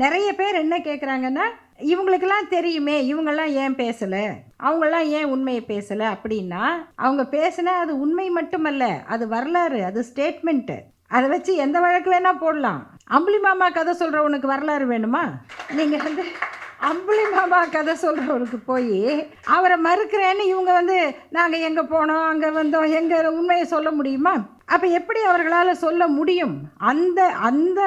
நிறைய பேர் என்ன கேட்குறாங்கன்னா, இவங்களுக்கெல்லாம் தெரியுமே, இவங்கெல்லாம் ஏன் பேசலை, அவங்கெல்லாம் ஏன் உண்மையை பேசலை அப்படின்னா, அவங்க பேசினா அது உண்மை மட்டுமல்ல, அது வரலாறு, அது ஸ்டேட்மெண்ட்டு. அதை வச்சு எந்த வழக்கு வேணால் போடலாம். அம்புலி மாமா கதை சொல்கிறவனுக்கு வரலாறு வேணுமா? நீங்கள் அம்புலி மாமா கதை சொல்கிறவருக்கு போய் அவரை மறுக்கிறேன்னு இவங்க நாங்கள் எங்கே போனோம், அங்கே வந்தோம், எங்கள் உண்மையை சொல்ல முடியுமா? அப்போ எப்படி அவர்களால் சொல்ல முடியும்? அந்த அந்த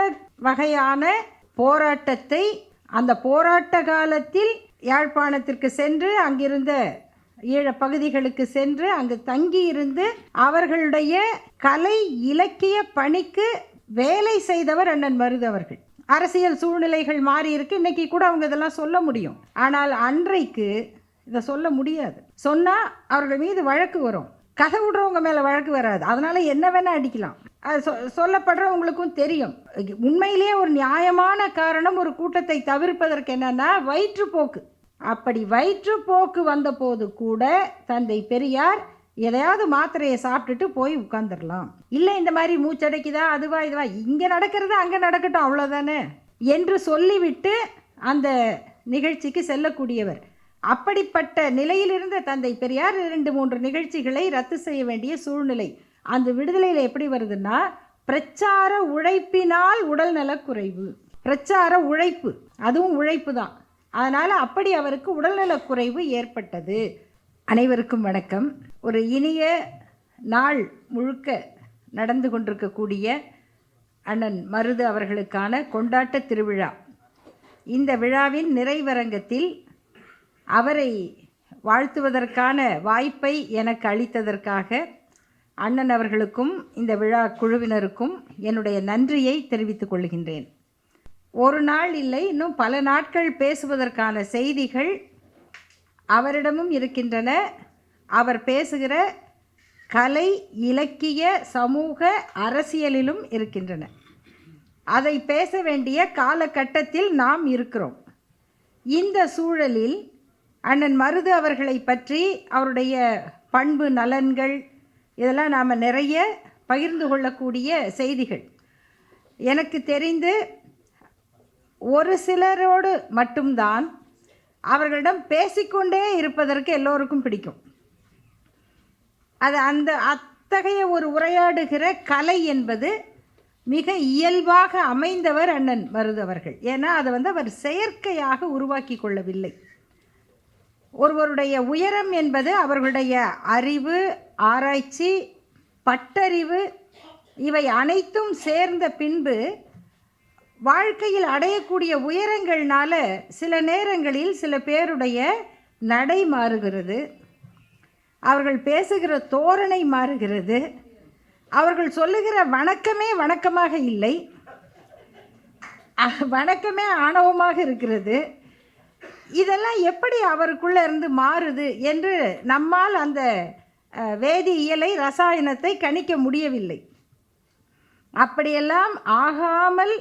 வகையான போராட்டத்தை அந்த போராட்ட காலத்தில் யாழ்ப்பாணத்திற்கு சென்று அங்கிருந்த ஈழ பகுதிகளுக்கு சென்று அங்கு தங்கியிருந்து அவர்களுடைய கலை இலக்கிய பணிக்கு வேலை செய்தவர் அண்ணன் மருது அவர்கள். அரசியல் சூழ்நிலைகள் மாறி இருக்கு, இன்னைக்கு கூட அவங்க இதெல்லாம் சொல்ல முடியும். ஆனால் அன்றைக்கு இதை சொல்ல முடியாது. சொன்னால் அவர்கள் மீது வழக்கு வரும். கதை விடுறவங்க மேலே வழக்கு வராது. அதனால் என்ன வேணால் அடிக்கலாம். அது சொல்லப்படுறவங்களுக்கும் தெரியும். உண்மையிலேயே ஒரு நியாயமான காரணம் ஒரு கூட்டத்தை தவிர்ப்பதற்கு என்னன்னா வயிற்றுப்போக்கு. அப்படி வயிற்றுப்போக்கு வந்தபோது கூட தந்தை பெரியார் எதையாவது மாத்திரையை சாப்பிட்டுட்டு போய் உட்கார்ந்துடலாம். இல்லை இந்த மாதிரி மூச்சடைக்குதா, அதுவா இதுவா, இங்கே நடக்கிறது அங்கே நடக்கட்டும், அவ்வளோதானே என்று சொல்லிவிட்டு அந்த நிகழ்ச்சிக்கு செல்லக்கூடியவர். அப்படிப்பட்ட நிலையில் இருந்த தந்தை பெரியார் 2-3 நிகழ்ச்சிகளை ரத்து செய்ய வேண்டிய சூழ்நிலை. அந்த விடுதலையில் எப்படி வருதுன்னா, பிரச்சார உழைப்பினால் உடல் நலக்குறைவு. பிரச்சார உழைப்பு, அதுவும் உழைப்பு தான். அதனால் அப்படி அவருக்கு உடல்நலக்குறைவு ஏற்பட்டது. அனைவருக்கும் வணக்கம். ஒரு இனிய நாள் முழுக்க நடந்து கொண்டிருக்கக்கூடிய அண்ணன் மருது அவர்களுக்கான கொண்டாட்ட திருவிழா. இந்த விழாவின் நிறைவரங்கத்தில் அவரை வாழ்த்துவதற்கான வாய்ப்பை எனக்கு அளித்ததற்காக அண்ணன் அவர்களுக்கும் இந்த விழா குழுவினருக்கும் என்னுடைய நன்றியை தெரிவித்துக் கொள்கின்றேன். ஒரு நாள் இல்லை, இன்னும் பல நாட்கள் பேசுவதற்கான செய்திகள் அவரிடமும் இருக்கின்றன. அவர் பேசுகிற கலை இலக்கிய சமூக அரசியலிலும் இருக்கின்றன. அதை பேச வேண்டிய காலகட்டத்தில் நாம் இருக்கிறோம். இந்த சூழலில் அண்ணன் மருது அவர்களை பற்றி, அவருடைய பண்பு நலன்கள், இதெல்லாம் நாம் நிறைய பகிர்ந்து கொள்ளக்கூடிய செய்திகள். எனக்கு தெரிந்து ஒரு சிலரோடு மட்டும்தான் அவர்களிடம் பேசிக்கொண்டே இருப்பதற்கு எல்லோருக்கும் பிடிக்கும். அது அத்தகைய ஒரு உரையாடுகிற கலை என்பது மிக இயல்பாக அமைந்தவர் அண்ணன் மருது அவர்கள். ஏன்னா அதை அவர் செயற்கையாக உருவாக்கி கொள்ளவில்லை. ஒருவருடைய உயரம் என்பது அவர்களுடைய அறிவு, ஆராய்ச்சி, பட்டறிவு, இவை அனைத்தும் சேர்ந்த பின்பு வாழ்க்கையில் அடையக்கூடிய உயரங்கள்னால சில நேரங்களில் சில பேருடைய நடை மாறுகிறது, அவர்கள் பேசுகிற தோரணை மாறுகிறது, அவர்கள் சொல்லுகிற வணக்கமே வணக்கமாக இல்லை, வணக்கமே ஆணவமாக இருக்கிறது. இதெல்லாம் எப்படி அவருக்குள்ளே இருந்து மாறுது என்று நம்மால் அந்த வேதியியலை, ரசாயனத்தை கணிக்க முடியவில்லை. அப்படியெல்லாம் ஆகாமல்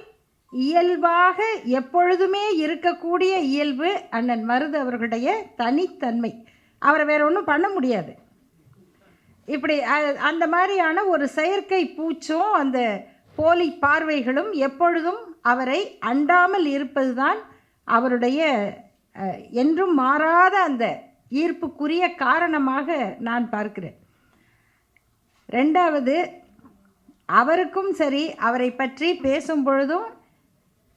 இயல்பாக எப்பொழுதுமே இருக்கக்கூடிய இயல்பு அண்ணன் மருது அவர்களுடைய தனித்தன்மை. அவரை வேற ஒன்றும் பண்ண முடியாது. இப்படி அந்த மாதிரியான ஒரு செயற்கை பூச்சும் அந்த போலி பார்வைகளும் எப்பொழுதும் அவரை அண்டாமல் இருப்பது தான் அவருடைய என்றும் மாறாத அந்த ஈர்ப்புக்குரிய காரணமாக நான் பார்க்கிறேன். ரெண்டாவது, அவருக்கும் சரி, அவரை பற்றி பேசும் பொழுதும்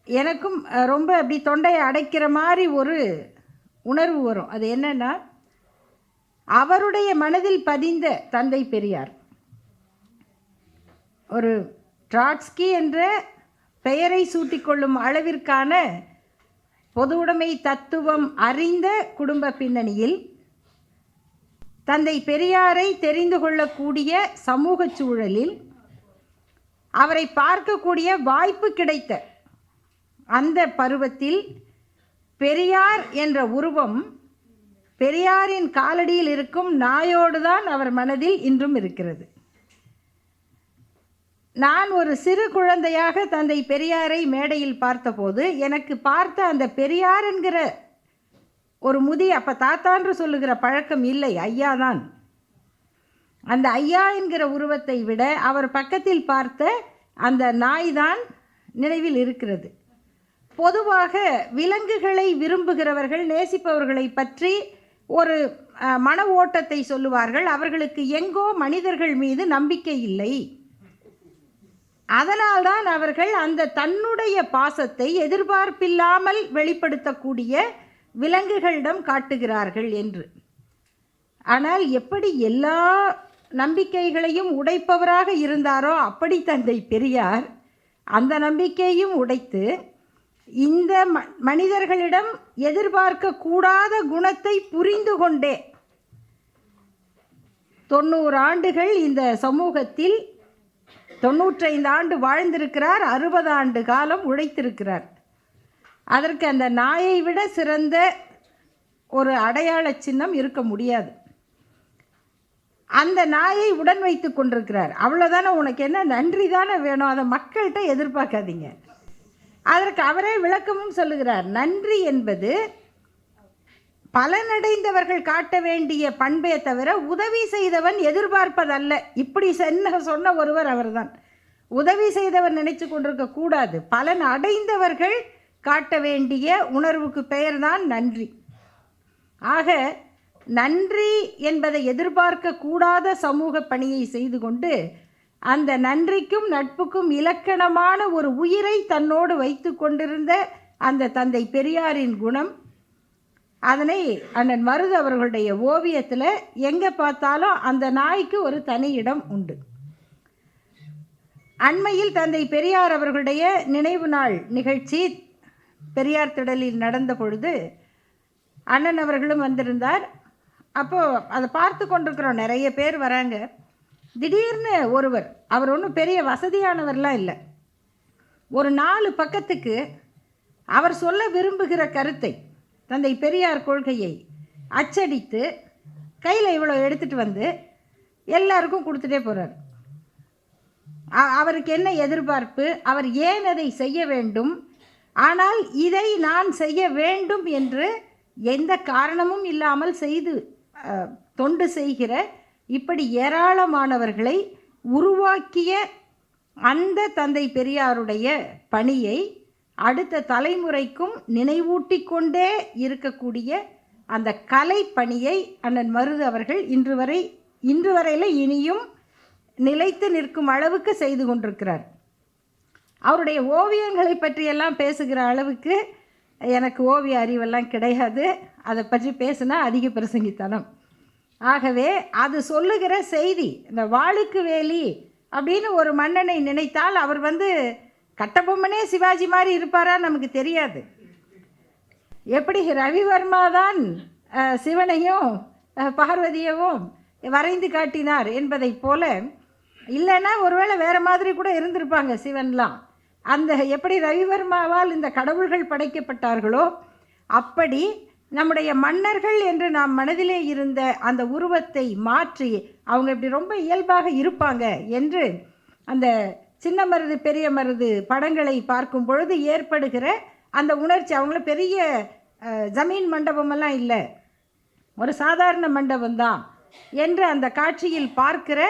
எனக்கும் ரொம்ப அப்படி தொண்டையை அடைக்கிற மாதிரி ஒரு உணர்வு வரும். அது என்னன்னா, அவருடைய மனதில் பதிந்த தந்தை பெரியார் ஒரு ட்ராட்ஸ்கி என்ற பெயரை சூட்டிக்கொள்ளும் அளவிற்கான பொது உடைமை தத்துவம் அறிந்த குடும்ப பின்னணியில் தந்தை பெரியாரை தெரிந்து கொள்ளக்கூடிய சமூக சூழலில் அவரை பார்க்கக்கூடிய வாய்ப்பு கிடைத்த அந்த பருவத்தில் பெரியார் என்ற உருவம் பெரியாரின் காலடியில் இருக்கும் நாயோடு தான் அவர் மனதில் இன்றும் இருக்கிறது. நான் ஒரு சிறு குழந்தையாக தந்தை பெரியாரை மேடையில் பார்த்தபோது எனக்கு பார்த்த அந்த பெரியார் என்கிற ஒரு அப்போ தாத்தான்று சொல்லுகிற பழக்கம் இல்லை, ஐயா தான். அந்த ஐயா என்கிற உருவத்தை விட அவர் பக்கத்தில் பார்த்த அந்த நாய் தான் நினைவில் இருக்கிறது. பொதுவாக விலங்குகளை விரும்புகிறவர்கள், நேசிப்பவர்களை பற்றி ஒரு மன ஓட்டத்தை சொல்லுவார்கள். அவர்களுக்கு எங்கோ மனிதர்கள் மீது நம்பிக்கை இல்லை. அதனால்தான் அவர்கள் அந்த தன்னுடைய பாசத்தை எதிர்பார்ப்பில்லாமல் வெளிப்படுத்தக்கூடிய விலங்குகளிடம் காட்டுகிறார்கள் என்று. ஆனால் எப்படி எல்லா நம்பிக்கைகளையும் உடைப்பவராக இருந்தாரோ அப்படி தந்தை பெரியார் அந்த நம்பிக்கையும் உடைத்து இந்த மனிதர்களிடம் எதிர்பார்க்கக்கூடாத குணத்தை புரிந்து கொண்டே 90 ஆண்டுகள் இந்த சமூகத்தில் 95 ஆண்டு வாழ்ந்திருக்கிறார். 60 ஆண்டு காலம் உழைத்திருக்கிறார். அதற்கு அந்த நாயை விட சிறந்த ஒரு அடையாள சின்னம் இருக்க முடியாது. அந்த நாயை உடன் வைத்து கொண்டிருக்கிறார். அவ்வளோதானே, உனக்கு என்ன நன்றி தானே வேணும், அதை மக்கள்கிட்ட எதிர்பார்க்காதீங்க. அதற்கு அவரே விளக்கமும் சொல்லுகிறார். நன்றி என்பது பலனடைந்தவர்கள் காட்ட வேண்டிய பண்பே தவிர உதவி செய்தவன் எதிர்பார்ப்பதல்ல. இப்படி சொன்ன ஒருவர் அவர்தான். உதவி செய்தவன் நினைச்சு கொண்டிருக்க கூடாது. பலன் அடைந்தவர்கள் காட்ட வேண்டிய உணர்வுக்கு பெயர்தான் நன்றி. ஆக நன்றி என்பதை எதிர்பார்க்க கூடாத சமூக பணியை செய்து கொண்டு அந்த நன்றிக்கும் நட்புக்கும் இலக்கணமான ஒரு உயிரை தன்னோடு வைத்து கொண்டிருந்த அந்த தந்தை பெரியாரின் குணம், அதனை அண்ணன் மருது அவர்களுடைய ஓவியத்தில் எங்கே பார்த்தாலும் அந்த நாய்க்கு ஒரு தனி இடம் உண்டு. அண்மையில் தந்தை பெரியார் அவர்களுடைய நினைவு நாள் நிகழ்ச்சி பெரியார் திடலில் நடந்த பொழுது அண்ணன் அவர்களும் வந்திருந்தார். அப்போது அதை பார்த்து கொண்டிருக்கிறோம், நிறைய பேர் வராங்க. திடீர்னு ஒருவர், அவர் ஒன்றும் பெரிய வசதியானவர்லாம் இல்லை, ஒரு 4 பக்கத்துக்கு அவர் சொல்ல விரும்புகிற கருத்தை, தந்தை பெரியார் கொள்கையை அச்சடித்து கையில் இவ்வளோ எடுத்துகிட்டு வந்து எல்லாருக்கும் கொடுத்துட்டே போகிறார். அவருக்கு என்ன எதிர்பார்ப்பு, அவர் ஏன் அதை செய்ய வேண்டும், ஆனால் இதை நான் செய்ய வேண்டும் என்று எந்த காரணமும் இல்லாமல் செய்து தொண்டு செய்கிற இப்படி ஏராளமானவர்களை உருவாக்கிய அந்த தந்தை பெரியாருடைய பணியை அடுத்த தலைமுறைக்கும் நினைவூட்டி கொண்டே இருக்கக்கூடிய அந்த கலை பணியை அண்ணன் மருது அவர்கள் இன்று வரையில் இனியும் நிலைத்து நிற்கும் அளவுக்கு செய்து கொண்டிருக்கிறார். அவருடைய ஓவியங்களை பற்றியெல்லாம் பேசுகிற அளவுக்கு எனக்கு ஓவிய அறிவெல்லாம் கிடையாது. அதை பற்றி பேசுனா அதிக பிரசங்கித்தனம். ஆகவே அது சொல்லுகிற செய்தி, இந்த வாளுக்கு வேலி அப்படின்னு ஒரு மன்னனை நினைத்தால் அவர் கட்டபொம்மனே சிவாஜி மாதிரி இருப்பாரா நமக்கு தெரியாது. எப்படி ரவிவர்மா தான் சிவனையும் பார்வதியவும் வரைந்து காட்டினார் என்பதைப் போல, இல்லைன்னா ஒருவேளை வேறு மாதிரி கூட இருந்திருப்பாங்க சிவன்லாம். அந்த எப்படி ரவிவர்மாவால் இந்த கடவுள்கள் படைக்கப்பட்டார்களோ அப்படி நம்முடைய மன்னர்கள் என்று நாம் மனதிலே இருந்த அந்த உருவத்தை மாற்றி அவங்க இப்படி ரொம்ப இயல்பாக இருப்பாங்க என்று அந்த சின்ன மருது பெரிய மருது படங்களை பார்க்கும் பொழுது ஏற்படுகிற அந்த உணர்ச்சி, அவங்கள பெரிய ஜமீன் மண்டபமெல்லாம் இல்லை, ஒரு சாதாரண மண்டபம்தான் என்று அந்த காட்சியில் பார்க்கிற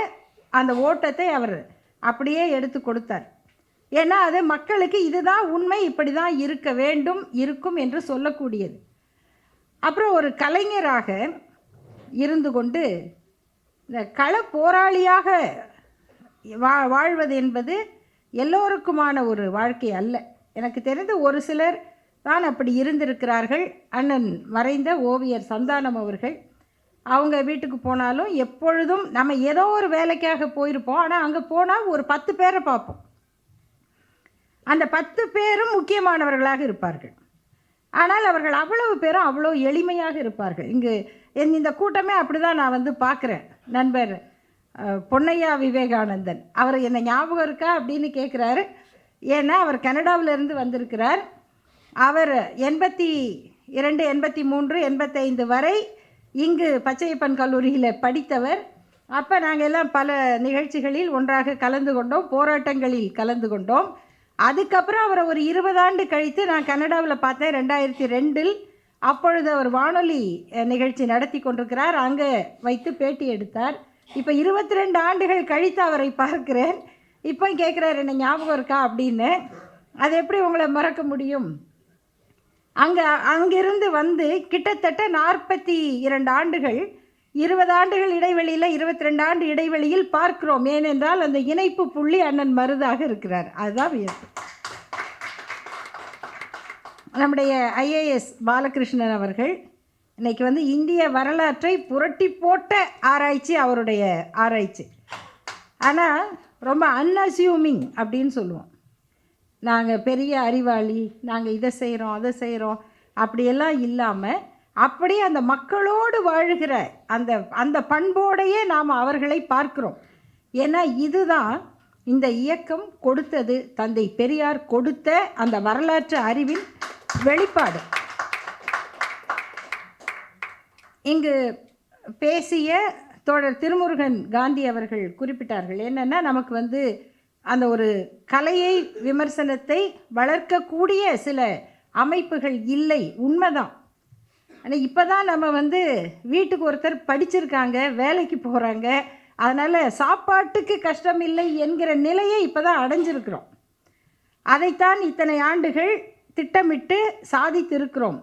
அந்த ஓட்டத்தை அவர் அப்படியே எடுத்து கொடுத்தார். ஏன்னா அது மக்களுக்கு இதுதான் உண்மை, இப்படி தான் இருக்க வேண்டும், இருக்கும் என்று சொல்லக்கூடியது. அப்புறம் ஒரு கலைஞராக இருந்து கொண்டு இந்த கள போராளியாக வாழ்வது என்பது எல்லோருக்குமான ஒரு வாழ்க்கை அல்ல. எனக்கு தெரிந்த ஒரு சிலர் தான் அப்படி இருந்திருக்கிறார்கள். அண்ணன் மறைந்த ஓவியர் சந்தானம் அவர்கள், அவங்க வீட்டுக்கு போனாலும் எப்பொழுதும் நம்ம ஏதோ ஒரு வேலைக்காக போயிருப்போம், ஆனால் அங்கே போனால் ஒரு 10 பேரை பார்ப்போம். அந்த 10 பேரும் முக்கியமானவர்களாக இருப்பார்கள். ஆனால் அவர்கள் அவ்வளவு பேரும் அவ்வளோ எளிமையாக இருப்பார்கள். இங்கு இந்த கூட்டமே அப்படி தான் நான் பார்க்குறேன். நண்பர் பொன்னையா விவேகானந்தன், அவர் என்ன ஞாபகம் இருக்கா அப்படின்னு கேட்குறாரு. ஏன்னா அவர் கனடாவிலேருந்து வந்திருக்கிறார். அவர் 82, 83, 85 வரை இங்கு பச்சையப்பன் கல்லூரியில் படித்தவர். அப்போ நாங்கள் எல்லாம் பல நிகழ்ச்சிகளில் ஒன்றாக கலந்து கொண்டோம், போராட்டங்களில் கலந்து கொண்டோம். அதுக்கப்புறம் அவரை ஒரு 20 ஆண்டு கழித்து நான் கனடாவில் பார்த்தேன், 2002. அப்பொழுது அவர் வானொலி நிகழ்ச்சி நடத்தி கொண்டிருக்கிறார், அங்கே வைத்து பேட்டி எடுத்தார். இப்போ 22 ஆண்டுகள் கழித்து அவரை பார்க்கிறேன். இப்போ கேட்குறாரு என்ன ஞாபகம் இருக்கா அப்படின்னு. அது எப்படி உங்களை மறக்க முடியும்? அங்கிருந்து வந்து கிட்டத்தட்ட 42 ஆண்டுகள், 20 ஆண்டுகள் இடைவெளியில், 22 ஆண்டு இடைவெளியில் பார்க்கிறோம். ஏனென்றால் அந்த இணைப்பு புள்ளி அண்ணன் மருதாக இருக்கிறார். அதுதான் வியப்பு. நம்முடைய ஐஏஎஸ் பாலகிருஷ்ணன் அவர்கள் இன்றைக்கி வந்து இந்திய வரலாற்றை புரட்டி போட்ட ஆராய்ச்சி அவருடைய ஆராய்ச்சி. ஆனால் ரொம்ப அன்அசியூமிங் அப்படின்னு சொல்லுவோம். நாங்கள் பெரிய அறிவாளி, நாங்கள் இதை செய்கிறோம் அதை செய்கிறோம் அப்படியெல்லாம் இல்லாமல், அப்படியே அந்த மக்களோடு வாழ்கிற அந்த அந்த பண்போடையே நாம் அவர்களை பார்க்கிறோம். ஏன்னா இதுதான் இந்த இயக்கம் கொடுத்தது, தந்தை பெரியார் கொடுத்த அந்த வரலாற்று அறிவின் வெளிப்பாடு. இங்கு பேசிய தோழர் திருமுருகன் காந்தி அவர்கள் குறிப்பிட்டார்கள். என்னென்னா, நமக்கு வந்து அந்த ஒரு கலையை விமர்சனத்தை வளர்க்கக்கூடிய சில அமைப்புகள் இல்லை. உண்மைதான். ஆனால் இப்போ தான் நம்ம வந்து வீட்டுக்கு ஒருத்தர் படிச்சிருக்காங்க, வேலைக்கு போகிறாங்க, அதனால் சாப்பாட்டுக்கு கஷ்டம் இல்லை என்கிற நிலையை இப்போ தான் அடைஞ்சிருக்கிறோம். அதைத்தான் இத்தனை ஆண்டுகள் திட்டமிட்டு சாதித்திருக்கிறோம்.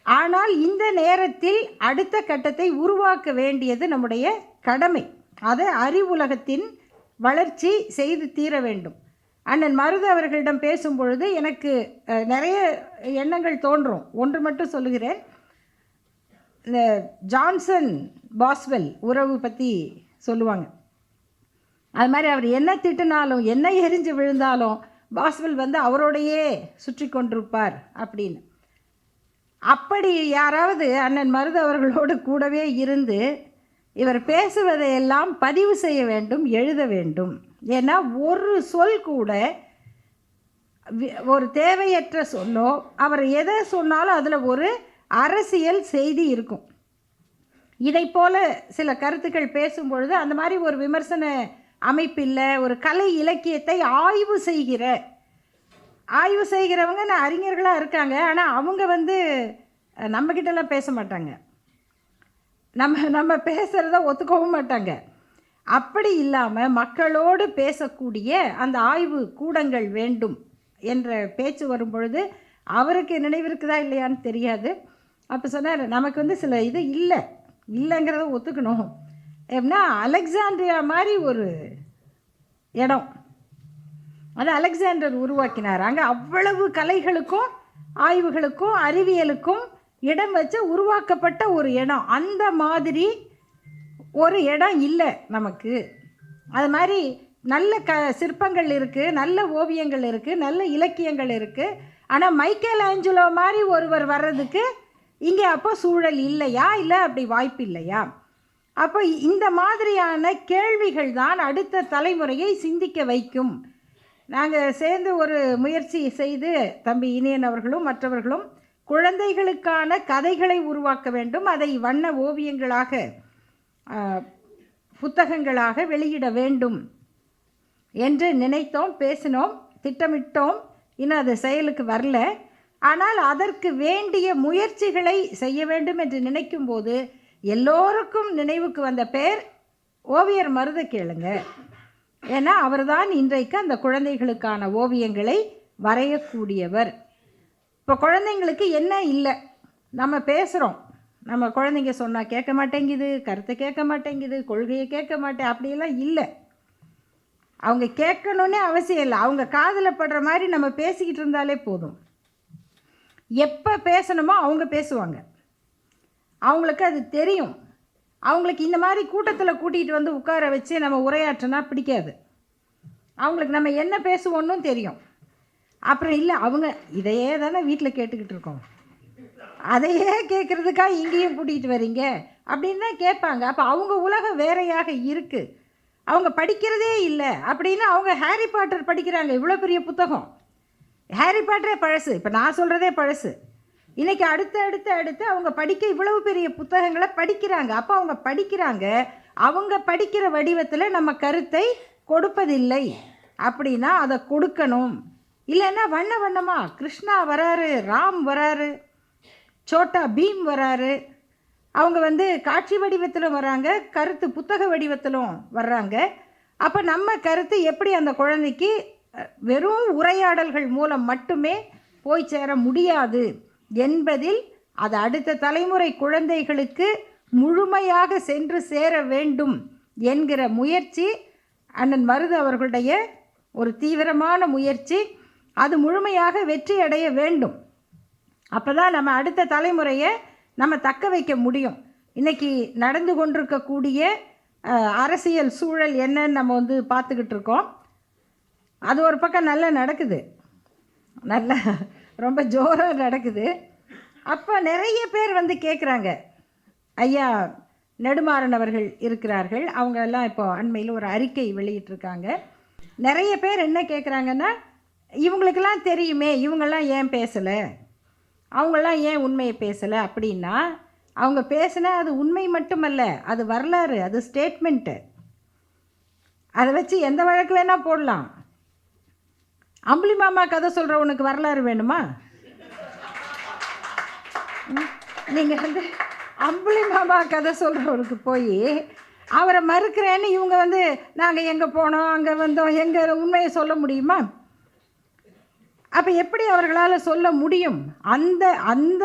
ஆனால் இந்த நேரத்தில் அடுத்த கட்டத்தை உருவாக்க வேண்டியது நம்முடைய கடமை. அதை அறிவுலகத்தின் வளர்ச்சி செய்து தீர வேண்டும். அண்ணன் மருது அவர்களிடம் பேசும்பொழுது எனக்கு நிறைய எண்ணங்கள் தோன்றும். ஒன்று மட்டும் சொல்லுகிறேன். இந்த ஜான்சன் பாஸ்வெல் உறவு பற்றி சொல்லுவாங்க. அது மாதிரி அவர் என்ன திட்டினாலும் என்ன எரிஞ்சு விழுந்தாலும் பாஸ்வெல் வந்து அவரோடையே சுற்றி கொண்டிருப்பார் அப்படின்னு. அப்படி யாராவது அண்ணன் மருது அவர்களோடு கூடவே இருந்து இவர் பேசுவதையெல்லாம் பதிவு செய்ய வேண்டும், எழுத வேண்டும். ஏன்னா ஒரு சொல் கூட, ஒரு தேவையற்ற சொல்லோ, அவர் எதை சொன்னாலும் அதில் ஒரு அரசியல் செய்தி இருக்கும். இதை போல சில கருத்துக்கள் பேசும்பொழுது அந்த மாதிரி ஒரு விமர்சன அமைப்பில் ஒரு கலை இலக்கியத்தை ஆய்வு செய்கிறவங்க அறிஞர்களாக இருக்காங்க. ஆனால் அவங்க வந்து நம்மக்கிட்டலாம் பேச மாட்டாங்க, நம்ம பேசுகிறத ஒத்துக்கவும் மாட்டாங்க. அப்படி இல்லாமல் மக்களோடு பேசக்கூடிய அந்த ஆய்வு கூடங்கள் வேண்டும் என்ற பேச்சு வரும்பொழுது அவருக்கு நினைவிருக்குதா இல்லையான்னு தெரியாது. அப்போ சொன்னார், நமக்கு வந்து சில இது இல்லைங்கிறத ஒத்துக்கணும். எப்படின்னா, அலெக்சாண்ட்ரியா மாதிரி ஒரு இடம், அது அலெக்சாண்டர் உருவாக்கினார். அங்கே அவ்வளவு கலைகளுக்கும் ஆய்வுகளுக்கும் அறிவியலுக்கும் இடம் வச்சு உருவாக்கப்பட்ட ஒரு இடம். அந்த மாதிரி ஒரு இடம் இல்லை நமக்கு. அது மாதிரி நல்ல சிற்பங்கள் இருக்குது, நல்ல ஓவியங்கள் இருக்குது, நல்ல இலக்கியங்கள் இருக்குது. ஆனால் மைக்கேல் ஆஞ்சலோ மாதிரி ஒருவர் வர்றதுக்கு இங்கே அப்போ சூழல் இல்லையா, இல்லை அப்படி வாய்ப்பு இல்லையா? அப்போ இந்த மாதிரியான கேள்விகள் தான் அடுத்த தலைமுறையை சிந்திக்க வைக்கும். நாங்கள் சேர்ந்து ஒரு முயற்சி செய்து தம்பி இனியன் அவர்களும் மற்றவர்களும் குழந்தைகளுக்கான கதைகளை உருவாக்க வேண்டும், அதை வண்ண ஓவியங்களாக புத்தகங்களாக வெளியிட வேண்டும் என்று நினைத்தோம், பேசினோம், திட்டமிட்டோம். இன்னும் அது செயலுக்கு வரல. ஆனால் அதற்கு வேண்டிய முயற்சிகளை செய்ய வேண்டும் என்று நினைக்கும் போது எல்லோருக்கும் நினைவுக்கு வந்த பேர் ஓவியர் மருத கேளுங்க. ஏன்னா அவர்தான் இன்றைக்கு அந்த குழந்தைகளுக்கான ஓவியங்களை வரையக்கூடியவர். இப்போ குழந்தைங்களுக்கு என்ன இல்லை, நம்ம பேசுகிறோம், நம்ம குழந்தைங்க சொன்னால் கேட்க மாட்டேங்குது, கருத்தை கேட்க மாட்டேங்குது, கொள்கையை கேட்க மாட்டேன், அப்படியெல்லாம் இல்லை. அவங்க கேட்கணுன்னே அவசியம் இல்லை. அவங்க காதில் படுற மாதிரி நம்ம பேசிக்கிட்டு இருந்தாலே போதும். எப்போ பேசணுமோ அவங்க பேசுவாங்க, அவங்களுக்கு அது தெரியும். அவங்களுக்கு இந்த மாதிரி கூட்டத்தில் கூட்டிகிட்டு வந்து உட்கார வச்சு நம்ம உரையாற்றினா பிடிக்காது. அவங்களுக்கு நம்ம என்ன பேசுவோன்னு தெரியும். அப்புறம் இல்லை, அவங்க இதையே தானே வீட்டில் கேட்டுக்கிட்டு இருக்கோம், அதையே கேட்குறதுக்காக இங்கேயும் கூட்டிகிட்டு வரீங்க அப்படின்னு தான் கேட்பாங்க. அப்போ அவங்க உலகம் வேறையாக இருக்குது, அவங்க படிக்கிறதே இல்லை. அப்படின்னு அவங்க ஹாரி பாட்டர் படிக்கிறாங்க, இவ்வளோ பெரிய புத்தகம். ஹாரி பாட்டரே பழசு, இப்போ நான் சொல்கிறதே பழசு. இன்றைக்கி அடுத்து அவங்க படிக்க இவ்வளவு பெரிய புத்தகங்களை படிக்கிறாங்க. அப்போ அவங்க படிக்கிறாங்க, அவங்க படிக்கிற வடிவத்தில் நம்ம கருத்தை கொடுப்பதில்லை. அப்படின்னா அதை கொடுக்கணும். இல்லைன்னா வண்ணமாக கிருஷ்ணா வராரு, ராம் வராரு, சோட்டா பீம் வராரு, அவங்க வந்து காட்சி வடிவத்திலும் வராங்க, கருத்து புத்தக வடிவத்திலும் வர்றாங்க. அப்போ நம்ம கருத்து எப்படி அந்த குழந்தைக்கு வெறும் உரையாடல்கள் மூலம் மட்டுமே போய் சேர முடியாது என்பதில் அது அடுத்த தலைமுறை குழந்தைகளுக்கு முழுமையாக சென்று சேர வேண்டும் என்கிற முயற்சி அண்ணன் மருது அவர்களுடைய ஒரு தீவிரமான முயற்சி. அது முழுமையாக வெற்றி அடைய வேண்டும். அப்போ தான் நம்ம அடுத்த தலைமுறையை நம்ம தக்க வைக்க முடியும். இன்றைக்கி நடந்து கொண்டிருக்கக்கூடிய அரசியல் சூழல் என்னன்னு நம்ம பார்த்துக்கிட்டு இருக்கோம். அது ஒரு பக்கம் நல்லா நடக்குது, நல்லா ரொம்ப ஜோராக நடக்குது. அப்போ நிறைய பேர் கேட்குறாங்க, ஐயா நெடுமாறன் அவர்கள் இருக்கிறார்கள், அவங்கெல்லாம் இப்போ அண்மையில் ஒரு அறிக்கை வெளியிட்டிருக்காங்க. நிறைய பேர் என்ன கேட்குறாங்கன்னா, இவங்களுக்கெல்லாம் தெரியுமே, இவங்கெல்லாம் ஏன் பேசலை, அவங்களாம் ஏன் உண்மையை பேசலை அப்படின்னா, அவங்க பேசினா அது உண்மை மட்டுமல்ல, அது வரலாறு, அது ஸ்டேட்மெண்ட்டு. அதை வச்சு எந்த வழக்கு வேணால் போடலாம். அம்புலி மாமா கதை சொல்கிறவனுக்கு வரலாறு வேணுமா? நீங்கள் அம்புலி மாமா கதை சொல்கிறவனுக்கு போய் அவரை மறுக்கிறேன்னு இவங்க நாங்கள் எங்கே போனோம், அங்கே வந்தோம், எங்கள் உண்மையை சொல்ல முடியுமா? அப்போ எப்படி அவர்களால் சொல்ல முடியும்? அந்த அந்த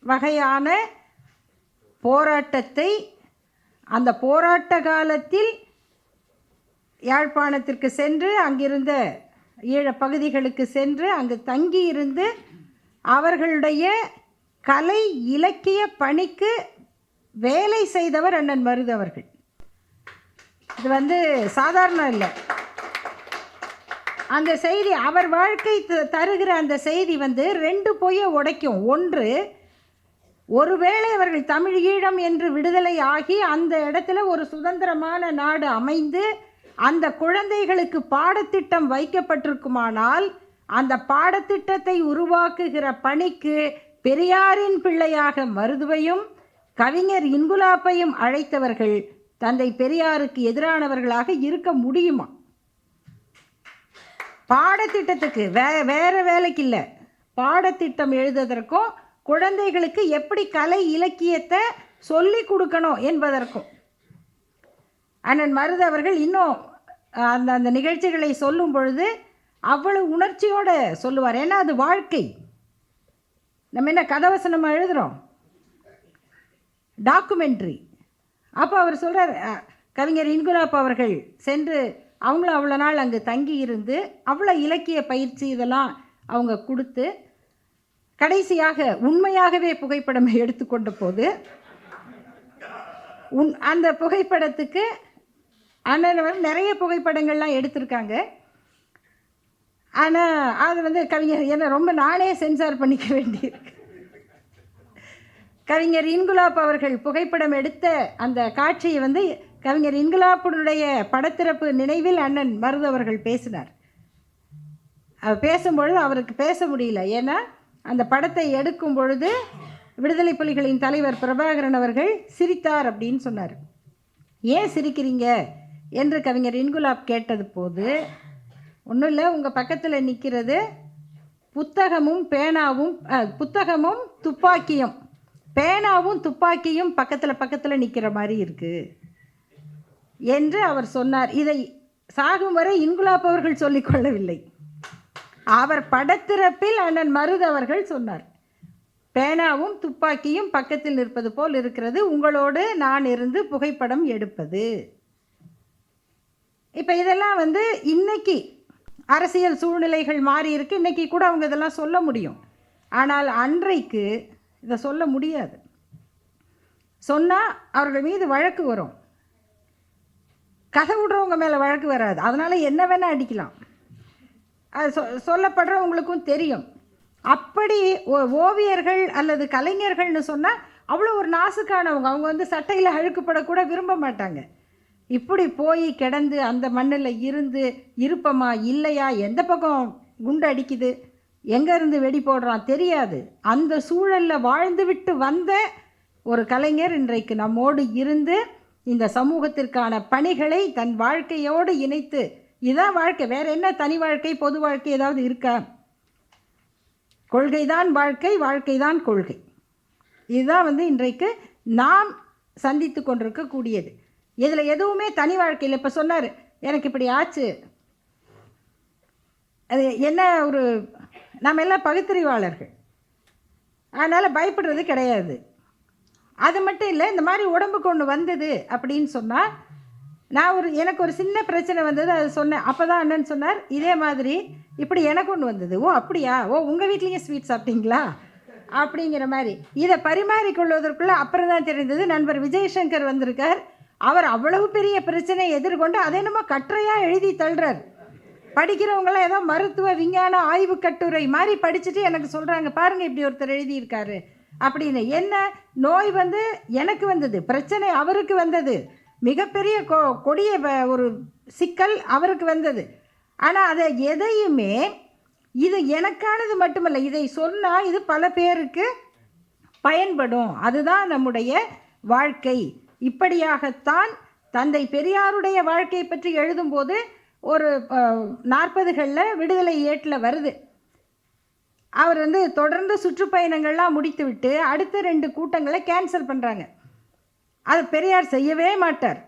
வகையான போராட்டத்தை அந்த போராட்ட காலத்தில் யாழ்ப்பாணத்திற்கு சென்று அங்கிருந்த ஈழப் பகுதிகளுக்கு சென்று அங்கு தங்கியிருந்து அவர்களுடைய கலை இலக்கிய பணிக்கு வேலை செய்தவர் அண்ணன் மருது அவர்கள். இது சாதாரணம் இல்லை. அந்த செய்தி, அவர் வாழ்க்கை தருகிற அந்த செய்தி ரெண்டு பொய்யை உடைக்கும். ஒன்று, ஒருவேளை அவர்கள் தமிழ் ஈழம் என்று விடுதலை ஆகி அந்த இடத்துல ஒரு சுதந்திரமான நாடு அமைந்து அந்த குழந்தைகளுக்கு பாடத்திட்டம் வைக்கப்பட்டிருக்குமானால் அந்த பாடத்திட்டத்தை உருவாக்குகிற பணிக்கு பெரியாரின் பிள்ளையாக மருதுவையும் கவிஞர் இன்குலாப்பையும் அழைத்தவர்கள் தந்தை பெரியாருக்கு எதிரானவர்களாக இருக்க முடியுமா? பாடத்திட்டத்துக்கு வேற வேலைக்கு இல்லை, பாடத்திட்டம் எழுதுவதற்கும் குழந்தைகளுக்கு எப்படி கலை இலக்கியத்தை சொல்லி கொடுக்கணும் என்பதற்கும் அண்ணன் மருது அவர்கள் இன்னும் அந்த அந்த நிகழ்ச்சிகளை சொல்லும் பொழுது அவ்வளவு உணர்ச்சியோடு சொல்லுவார். ஏன்னா அது வாழ்க்கை. நம்ம என்ன கதவசனம் எழுதுகிறோம், டாக்குமெண்ட்ரி. அப்போ அவர் சொல்கிறார், கவிஞர் இன்குலாப் அவர்கள் சென்று அவங்களும் அவ்வளோ நாள் அங்கே தங்கி இருந்து அவ்வளோ இலக்கிய பயிற்சி இதெல்லாம் அவங்க கொடுத்து கடைசியாக உண்மையாகவே புகைப்படம் எடுத்துக்கொண்ட போது அந்த புகைப்படத்துக்கு அண்ணன் நிறைய புகைப்படங்கள்லாம் எடுத்திருக்காங்க. ஆனால் அது கவிஞர் என்ன ரொம்ப நானே சென்சார் பண்ணிக்க வேண்டியிருக்கு. கவிஞர் இன்குலாப் அவர்கள் புகைப்படம் எடுத்த அந்த காட்சியை கவிஞர் இன்குலாப்புடைய படத்திறப்பு நினைவில் அண்ணன் மருது அவர்கள் பேசினார். அவர் பேசும்பொழுது அவருக்கு பேச முடியல. ஏன்னா அந்த படத்தை எடுக்கும் பொழுது விடுதலை புலிகளின் தலைவர் பிரபாகரன் அவர்கள் சிரித்தார் அப்படின்னு சொன்னார். ஏன் சிரிக்கிறீங்க என்று கவிஞர் இன்குலாப் கேட்டது போது, ஒன்றும் இல்லை, உங்கள் பக்கத்தில் நிற்கிறது புத்தகமும் பேனாவும், புத்தகமும் துப்பாக்கியும், பேனாவும் துப்பாக்கியும் பக்கத்தில் நிற்கிற மாதிரி இருக்குது என்று அவர் சொன்னார். இதை சாகும் வரை இன்குலாப் அவர்கள் சொல்லிக்கொள்ளவில்லை. அவர் படத்திறப்பில் அண்ணன் மருது அவர்கள் சொன்னார், பேனாவும் துப்பாக்கியும் பக்கத்தில் நிற்பது போல் இருக்கிறது, உங்களோடு நான் இருந்து புகைப்படம் எடுப்பது. இப்போ இதெல்லாம் இன்னைக்கு அரசியல் சூழ்நிலைகள் மாறி இருக்கு, இன்றைக்கி கூட அவங்க இதெல்லாம் சொல்ல முடியும். ஆனால் அன்றைக்கு இதை சொல்ல முடியாது. சொன்னால் அவர்கள் மீது வழக்கு வரும். கதை விடுறவங்க மேலே வழக்கு வராது. அதனால் என்ன வேணால் அடிக்கலாம். அது சொல்லப்படுறவங்களுக்கும் தெரியும். அப்படி ஓவியர்கள் அல்லது கலைஞர்கள்னு சொன்னால் அவ்வளோ ஒரு நாசுக்கானவங்க. அவங்க சட்டையில் அழுக்குப்படக்கூட விரும்ப மாட்டாங்க. இப்படி போய் கிடந்து அந்த மண்ணில் இருந்து இருப்பமா இல்லையா, எந்த பக்கம் குண்டு அடிக்குது, எங்கேருந்து வெடி போடுறான் தெரியாது, அந்த சூழலில் வாழ்ந்துவிட்டு வந்த ஒரு கலைஞர் இன்றைக்கு நம்மோடு இருந்து இந்த சமூகத்திற்கான பணிகளை தன் வாழ்க்கையோடு இணைத்து, இதுதான் வாழ்க்கை, வேறு என்ன தனி வாழ்க்கை பொது வாழ்க்கை ஏதாவது இருக்கா? கொள்கைதான் வாழ்க்கை, வாழ்க்கை தான் கொள்கை. இதுதான் இன்றைக்கு நாம் சந்தித்து கொண்டிருக்கக்கூடியது. இதில் எதுவுமே தனி வாழ்க்கையில். இப்போ சொன்னார், எனக்கு இப்படி ஆச்சு, அது என்ன ஒரு, நம்ம எல்லாம் பகுத்தறிவாளர்கள். அதனால் பயப்படுறது கிடையாது. அது மட்டும் இல்லை, இந்த மாதிரி உடம்புக்கு ஒன்று வந்தது அப்படின்னு சொன்னால், நான் எனக்கு ஒரு சின்ன பிரச்சனை வந்தது, அது சொன்னேன். அப்போ தான் அண்ணன் சொன்னார், இதே மாதிரி இப்படி எனக்கு ஒன்று வந்தது. ஓ அப்படியா, ஓ உங்கள் வீட்லேயும் ஸ்வீட் சாப்பிட்டீங்களா அப்படிங்கிற மாதிரி இதை பரிமாறிக்கொள்வதற்குள்ளே அப்புறம் தான் தெரிந்தது நண்பர் விஜயசங்கர் வந்திருக்கார். அவர் அவ்வளவு பெரிய பிரச்சனையை எதிர்கொண்டு அதை என்னமோ கட்டுரையாக எழுதி தள்ளுறார். படிக்கிறவங்களாம் ஏதோ மருத்துவ விஞ்ஞான ஆய்வு கட்டுரை மாதிரி படிச்சுட்டு எனக்கு சொல்கிறாங்க, பாருங்கள் இப்படி ஒருத்தர் எழுதியிருக்காரு அப்படின்னு. என்ன நோய் வந்து எனக்கு வந்தது, பிரச்சனை அவருக்கு வந்தது, மிகப்பெரிய கொடிய ஒரு சிக்கல் அவருக்கு வந்தது. ஆனால் அதை எதையுமே இது எனக்கானது மட்டுமல்ல, இதை சொன்னால் இது பல பேருக்கு பயன்படும், அதுதான் நம்முடைய வாழ்க்கை. இப்படியாகத்தான் தந்தை பெரியாருடைய வாழ்க்கையை பற்றி எழுதும்போது ஒரு 40களில் விடுதலை ஏட்டில் வருது. அவர் வந்து தொடர்ந்து சுற்றுப்பயணங்கள்லாம் முடித்து விட்டு அடுத்த 2 கூட்டங்களை கேன்சல் பண்ணுறாங்க. அது பெரியார் செய்யவே மாட்டார்.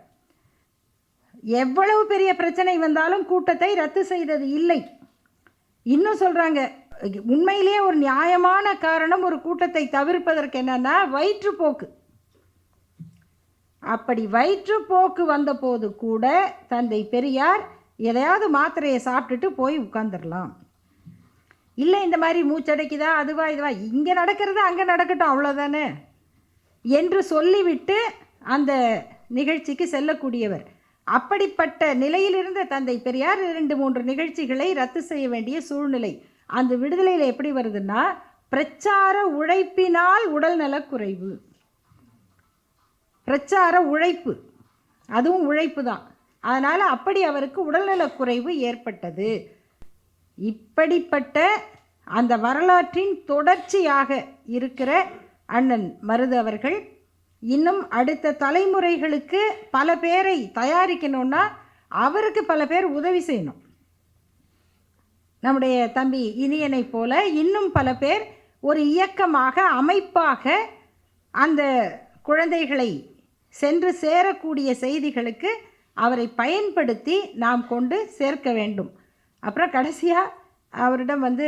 எவ்வளவு பெரிய பிரச்சனை வந்தாலும் கூட்டத்தை ரத்து செய்தது இல்லை. இன்னும் சொல்கிறாங்க, உண்மையிலேயே ஒரு நியாயமான காரணம் ஒரு கூட்டத்தை தவிர்ப்பதற்கு என்னன்னா வயிற்றுப்போக்கு. அப்படி வயிற்றுப்போக்கு வந்தபோது கூட தந்தை பெரியார் எதையாவது மாத்திரையை சாப்பிட்டுட்டு போய் உட்கார்ந்துடலாம், இல்லை இந்த மாதிரி மூச்சடைக்குதா அதுவா இதுவா, இங்கே நடக்கிறது அங்கே நடக்கட்டும் அவ்வளோதானே என்று சொல்லிவிட்டு அந்த நிகழ்ச்சிக்கு செல்லக்கூடியவர். அப்படிப்பட்ட நிலையிலிருந்த தந்தை பெரியார் 2-3 நிகழ்ச்சிகளை ரத்து செய்ய வேண்டிய சூழ்நிலை. அந்த விடுதலையில் எப்படி வருதுன்னா, பிரச்சார உழைப்பினால் உடல் நலக்குறைவு. பிரச்சார உழைப்பு, அதுவும் உழைப்பு தான். அதனால் அப்படி அவருக்கு உடல்நலக்குறைவு ஏற்பட்டது. இப்படிப்பட்ட அந்த வரலாற்றின் தொடர்ச்சியாக இருக்கிற அண்ணன் மருது அவர்கள் இன்னும் அடுத்த தலைமுறைகளுக்கு பல பேரை தயாரிக்கணும்னா அவருக்கு பல பேர் உதவி செய்யணும். நம்முடைய தம்பி இனியனை போல இன்னும் பல பேர் ஒரு இயக்கமாக அமைப்பாக அந்த குழந்தைகளை சென்று சேரக்கூடிய செய்திகளுக்கு அவரை பயன்படுத்தி நாம் கொண்டு சேர்க்க வேண்டும். அப்புறம் கடைசியாக அவரிடம் வந்து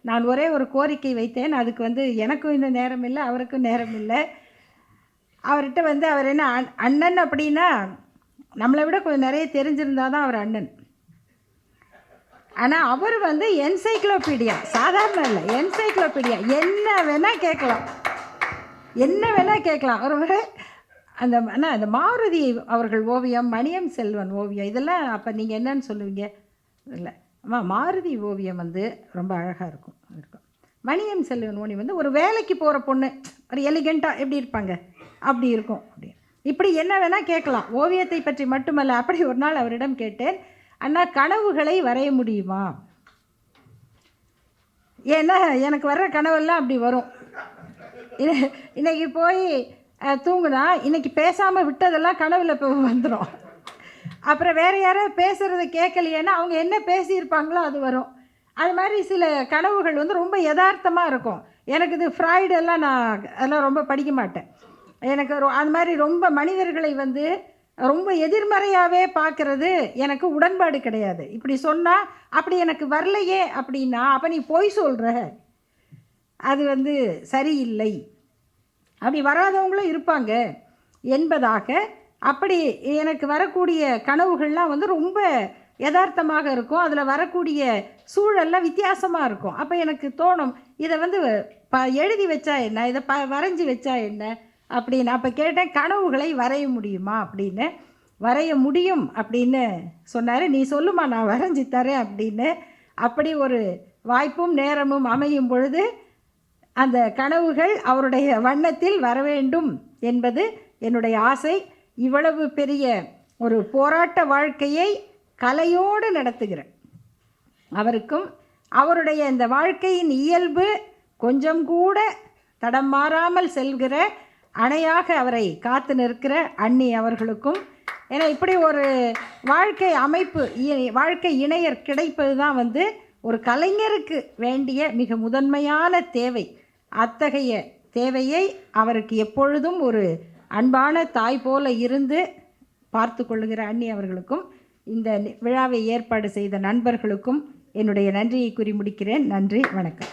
நான் ஒரே ஒரு கோரிக்கை வைத்தேன். அதுக்கு வந்து எனக்கும் இன்னும் நேரம் இல்லை, அவருக்கும் நேரம் இல்லை. அவர்கிட்ட வந்து அவர் என்ன அண்ணன் அப்படின்னா நம்மளை விட கொஞ்சம் நிறைய தெரிஞ்சிருந்தால் தான் அவர் அண்ணன். ஆனால் அவர் வந்து என்சைக்ளோபீடியா, சாதாரண இல்லை, என்சைக்ளோபீடியா. என்ன வேணால் கேட்கலாம், என்ன வேணால் கேட்கலாம். ஒரு அந்த மாருதி அவர்கள் ஓவியம், மணியம் செல்வன் ஓவியம், இதெல்லாம் அப்போ நீங்கள் என்னன்னு சொல்லுவீங்க? இல்லை மாருதி ஓவியம் வந்து ரொம்ப அழகாக இருக்கும். மணியம் செல்வன் ஓவியம் வந்து ஒரு வேலைக்கு போகிற பொண்ணு ஒரு எலிகெண்ட்டாக எப்படி இருப்பாங்க அப்படி இருக்கும். அப்படி இப்படி என்ன வேணால் கேட்கலாம், ஓவியத்தை பற்றி மட்டுமல்ல. அப்படி ஒரு நாள் அவரிடம் கேட்டேன், அண்ணா கனவுகளை வரைய முடியுமா? ஏன்னா எனக்கு வர்ற கனவெல்லாம் அப்படி வரும். இன்றைக்கி போய் தூங்குனா இன்றைக்கி பேசாமல் விட்டதெல்லாம் கனவில் இப்போ வந்துடும். அப்புறம் வேறு யாராவது பேசுகிறத கேட்கலையேன்னா அவங்க என்ன பேசியிருப்பாங்களோ அது வரும். அது மாதிரி சில கனவுகள் வந்து ரொம்ப யதார்த்தமாக இருக்கும். எனக்கு இது ஃப்ராய்டெல்லாம் நான் அதெல்லாம் ரொம்ப படிக்க மாட்டேன். எனக்கு அது மாதிரி ரொம்ப மனிதர்களை வந்து ரொம்ப எதிர்மறையாகவே பார்க்குறது எனக்கு உடன்பாடு கிடையாது. இப்படி சொன்னால் அப்படி எனக்கு வரலையே அப்படின்னா அப்போ நீ பொய் சொல்கிற, அது வந்து சரியில்லை. அப்படி வராதவங்களும் இருப்பாங்க என்பதாக. அப்படி எனக்கு வரக்கூடிய கனவுகள்லாம் வந்து ரொம்ப யதார்த்தமாக இருக்கும், அதில் வரக்கூடிய சூழல்லாம் வித்தியாசமாக இருக்கும். அப்போ எனக்கு தோணும், இதை வந்து எழுதி வச்சா என்ன, இதை வரைஞ்சி வச்சா என்ன அப்படின்னு. அப்போ கேட்டேன், கனவுகளை வரைய முடியுமா அப்படின்னு. வரைய முடியும் அப்படின்னு சொன்னார். நீ சொல்லுமா நான் வரைஞ்சி தரேன் அப்படின்னு. அப்படி ஒரு வாய்ப்பும் நேரமும் அமையும் பொழுது அந்த கனவுகள் அவருடைய வண்ணத்தில் வர வேண்டும் என்பது என்னுடைய ஆசை. இவ்வளவு பெரிய ஒரு போராட்ட வாழ்க்கையை கலையோடு நடத்துகிற அவருக்கும் அவருடைய இந்த வாழ்க்கையின் இயல்பு கொஞ்சம் கூட தடம் மாறாமல் செல்கிற அணையாக அவரை காத்து நிற்கிற அண்ணி அவர்களுக்கும், ஏன்னா இப்படி ஒரு வாழ்க்கை அமைப்பு, வாழ்க்கை இணையர் கிடைப்பது தான் வந்து ஒரு கலைஞருக்கு வேண்டிய மிக முதன்மையான தேவை. அத்தகைய தேவையை அவருக்கு எப்பொழுதும் ஒரு அன்பான தாய் போல இருந்து பார்த்து கொள்ளுகிற அண்ணி அவர்களுக்கும், இந்த விழாவை ஏற்பாடு செய்த நண்பர்களுக்கும் என்னுடைய நன்றியை கூறி முடிக்கிறேன். நன்றி, வணக்கம்.